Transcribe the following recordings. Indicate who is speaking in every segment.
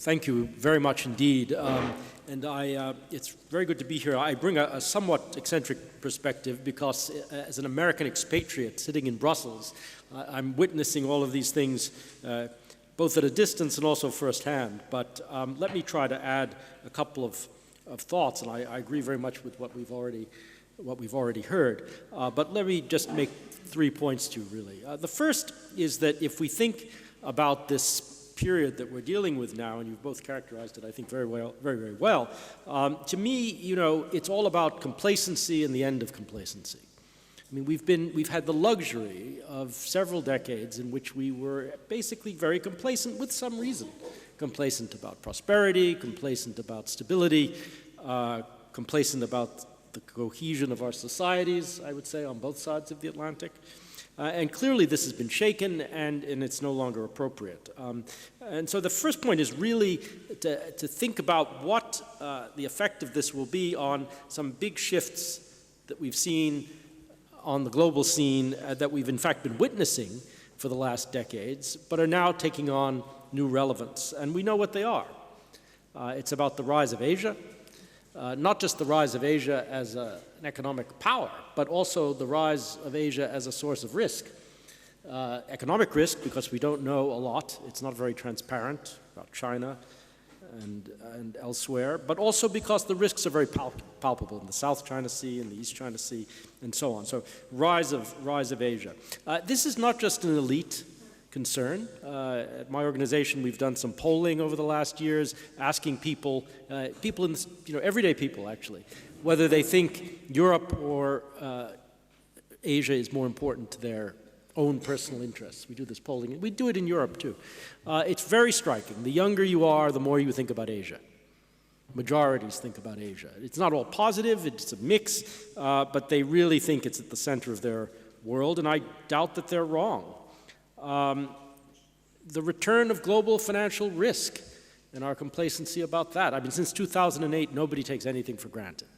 Speaker 1: Thank you very much indeed. It's very good to be here. I bring a somewhat eccentric perspective because as an American expatriate sitting in Brussels, I'm witnessing all of these things both at a distance and also firsthand. But let me try to add a couple of thoughts, and I agree very much with what we've already heard. But let me just make 3 points to you, really. The first is that if we think about this period that we're dealing with now, and you've both characterized it, I think, very well, very well. To me, it's all about complacency and the end of complacency. I mean, we've had the luxury of several decades in which we were basically very complacent with some reason. Complacent about prosperity, complacent about stability, complacent about the cohesion of our societies, I would say, on both sides of the Atlantic. And clearly this has been shaken, and it's no longer appropriate. And so the first point is really to think about what the effect of this will be on some big shifts that we've seen on the global scene that we've in fact been witnessing for the last decades, but are now taking on new relevance. And we know what they are. It's about the rise of Asia, not just the rise of Asia as an economic power, but also the rise of Asia as a source of risk. Economic risk, because we don't know a lot. It's not very transparent about China and elsewhere, but also because the risks are very palpable in the South China Sea, in the East China Sea, and so on. So rise of Asia. This is not just an elite concern. At my organization, we've done some polling over the last years, asking people in everyday people actually, whether they think Europe or Asia is more important to their own personal interests. We do this polling. We do it in Europe too. It's very striking. The younger you are, the more you think about Asia. Majorities think about Asia. It's not all positive. It's a mix, but they really think it's at the center of their world, and I doubt that they're wrong. The return of global financial risk and our complacency about that. I mean, since 2008, nobody takes anything for granted.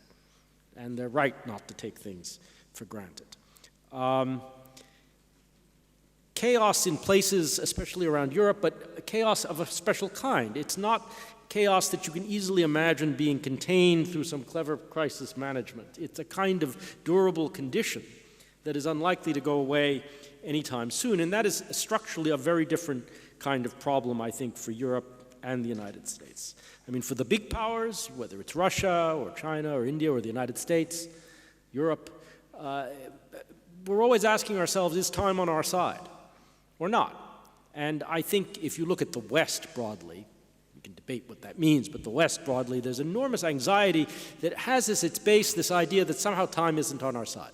Speaker 1: And they're right not to take things for granted. Chaos in places, especially around Europe, but chaos of a special kind. It's not chaos that you can easily imagine being contained through some clever crisis management. It's a kind of durable condition that is unlikely to go away anytime soon, and that is structurally a very different kind of problem, I think, for Europe and the United States. I mean, for the big powers, whether it's Russia or China or India or the United States, Europe, we're always asking ourselves, is time on our side or not? And I think if you look at the West broadly, we can debate what that means, but the West broadly, there's enormous anxiety that has as its base this idea that somehow time isn't on our side.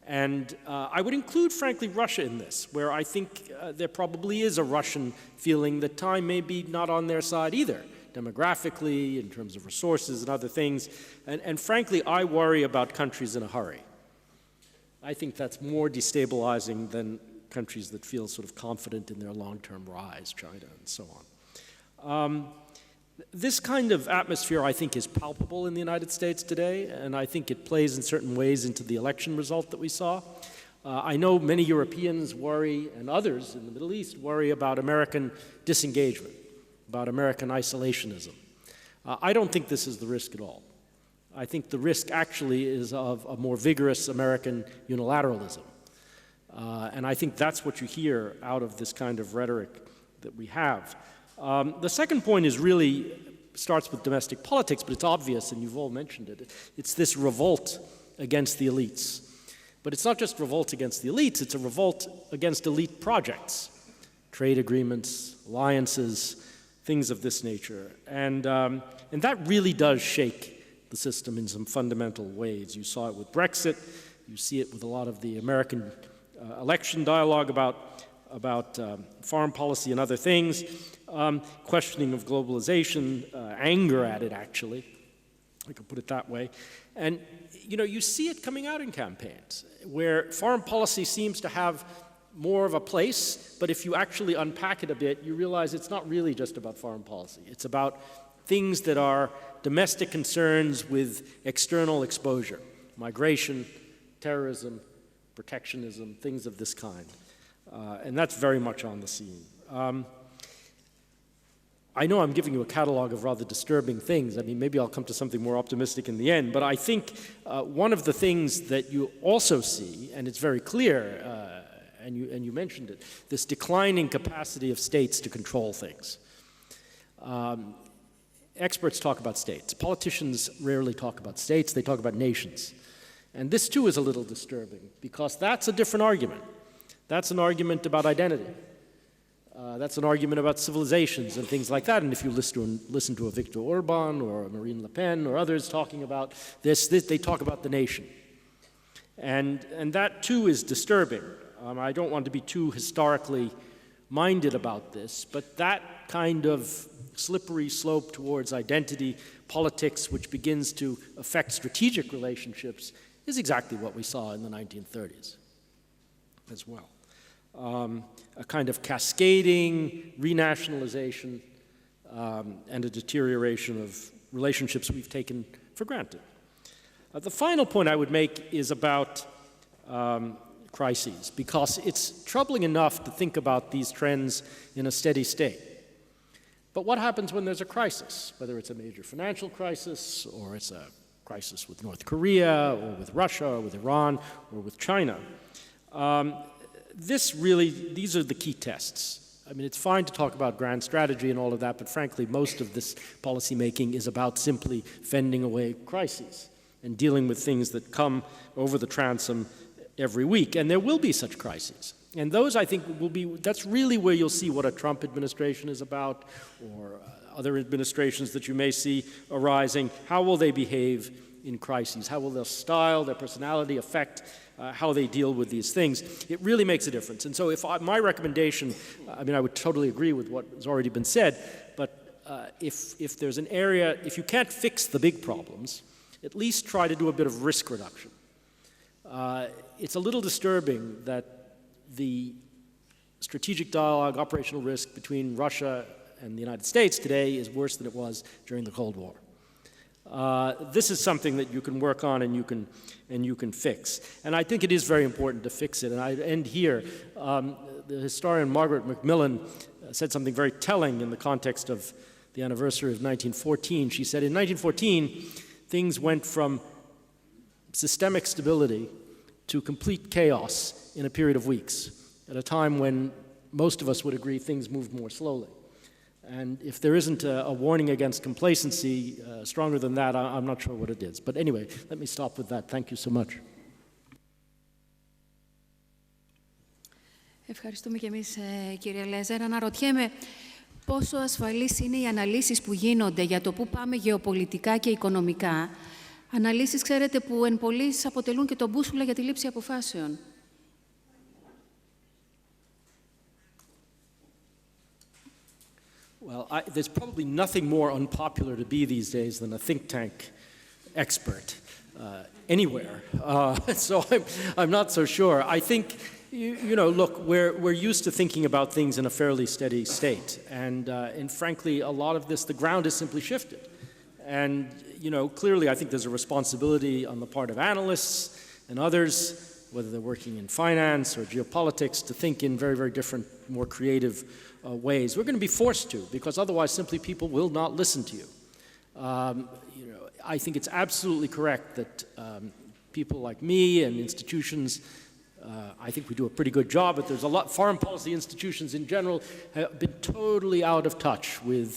Speaker 1: And I would include, frankly, Russia in this, where I think there probably is a Russian feeling that time may be not on their side either, demographically, in terms of resources and other things. And frankly, I worry about countries in a hurry. I think that's more destabilizing than countries that feel sort of confident in their long-term rise, China and so on. This kind of atmosphere, I think, is palpable in the United States today, and I think it plays in certain ways into the election result that we saw. I know many Europeans worry, and others in the Middle East worry about American disengagement, about American isolationism. I don't think this is the risk at all. I think the risk actually is of a more vigorous American unilateralism. And I think that's what you hear out of this kind of rhetoric that we have. The second point is really starts with domestic politics, but it's obvious, and you've all mentioned it. It's this revolt against the elites. But it's not just revolt against the elites, it's a revolt against elite projects, trade agreements, alliances, things of this nature. And that really does shake the system in some fundamental ways. You saw it with Brexit. You see it with a lot of the American election dialogue about foreign policy and other things. Questioning of globalization, anger at it, actually. I could put it that way. And, you see it coming out in campaigns, where foreign policy seems to have more of a place, but if you actually unpack it a bit, you realize it's not really just about foreign policy. It's about things that are domestic concerns with external exposure, migration, terrorism, protectionism, things of this kind. And that's very much on the scene. I know I'm giving you a catalog of rather disturbing things. I mean, maybe I'll come to something more optimistic in the end, but I think one of the things that you also see, and it's very clear, and you mentioned it, this declining capacity of states to control things. Experts talk about states. Politicians rarely talk about states, they talk about nations. And this too is a little disturbing, because that's a different argument. That's an argument about identity. That's an argument about civilizations and things like that. And if you listen to a Viktor Orban or a Marine Le Pen or others talking about this, they talk about the nation. And that too is disturbing. I don't want to be too historically minded about this, but that kind of slippery slope towards identity politics, which begins to affect strategic relationships, is exactly what we saw in the 1930s as well. A kind of cascading renationalization and a deterioration of relationships we've taken for granted. The final point I would make is about crises, because it's troubling enough to think about these trends in a steady state. But what happens when there's a crisis, whether it's a major financial crisis, or it's a crisis with North Korea, or with Russia, or with Iran, or with China? These are the key tests. I mean, it's fine to talk about grand strategy and all of that, but frankly, most of this policymaking is about simply fending away crises and dealing with things that come over the transom every week. And there will be such crises. And those, I think, that's really where you'll see what a Trump administration is about, or other administrations that you may see arising. How will they behave in crises? How will their style, their personality affect how they deal with these things? It really makes a difference. And so my recommendation, I mean, I would totally agree with what has already been said, but if there's an area, if you can't fix the big problems, at least try to do a bit of risk reduction. It's a little disturbing that the strategic dialogue, operational risk between Russia and the United States today is worse than it was during the Cold War. This is something that you can work on and you can fix. And I think it is very important to fix it. And I end here. The historian Margaret Macmillan said something very telling in the context of the anniversary of 1914. She said, in 1914, things went from systemic stability to complete chaos in a period of weeks, at a time when most of us would agree things moved more slowly. And if there isn't a warning against complacency stronger than that, I'm not sure what it is. But anyway, let me stop with that. Thank you so much.
Speaker 2: Ευχαριστούμε και εμείς, κύριε Λέζερ. Αναρωτιέμαι πόσο ασφαλείς είναι οι αναλύσεις που γίνονται για το πού πάμε γεωπολιτικά και οικονομικά. Αναλύσεις, ξέρετε, που εν πολλοίς αποτελούν και τον μπούσουλα για τη λήψη αποφάσεων.
Speaker 1: Well, there's probably nothing more unpopular to be these days than a think tank expert anywhere. So I'm not so sure. I think, look, we're used to thinking about things in a fairly steady state. And frankly, a lot of this, the ground has simply shifted. And, clearly I think there's a responsibility on the part of analysts and others, whether they're working in finance or geopolitics, to think in very, very different, more creative ways. We're going to be forced to, because otherwise simply people will not listen to you. I think it's absolutely correct that people like me and institutions, I think we do a pretty good job, but there's a lot, foreign policy institutions in general have been totally out of touch with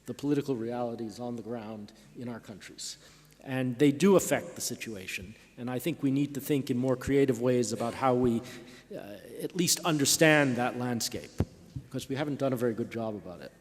Speaker 1: the political realities on the ground in our countries. And they do affect the situation. And I think we need to think in more creative ways about how we at least understand that landscape, because we haven't done a very good job about it.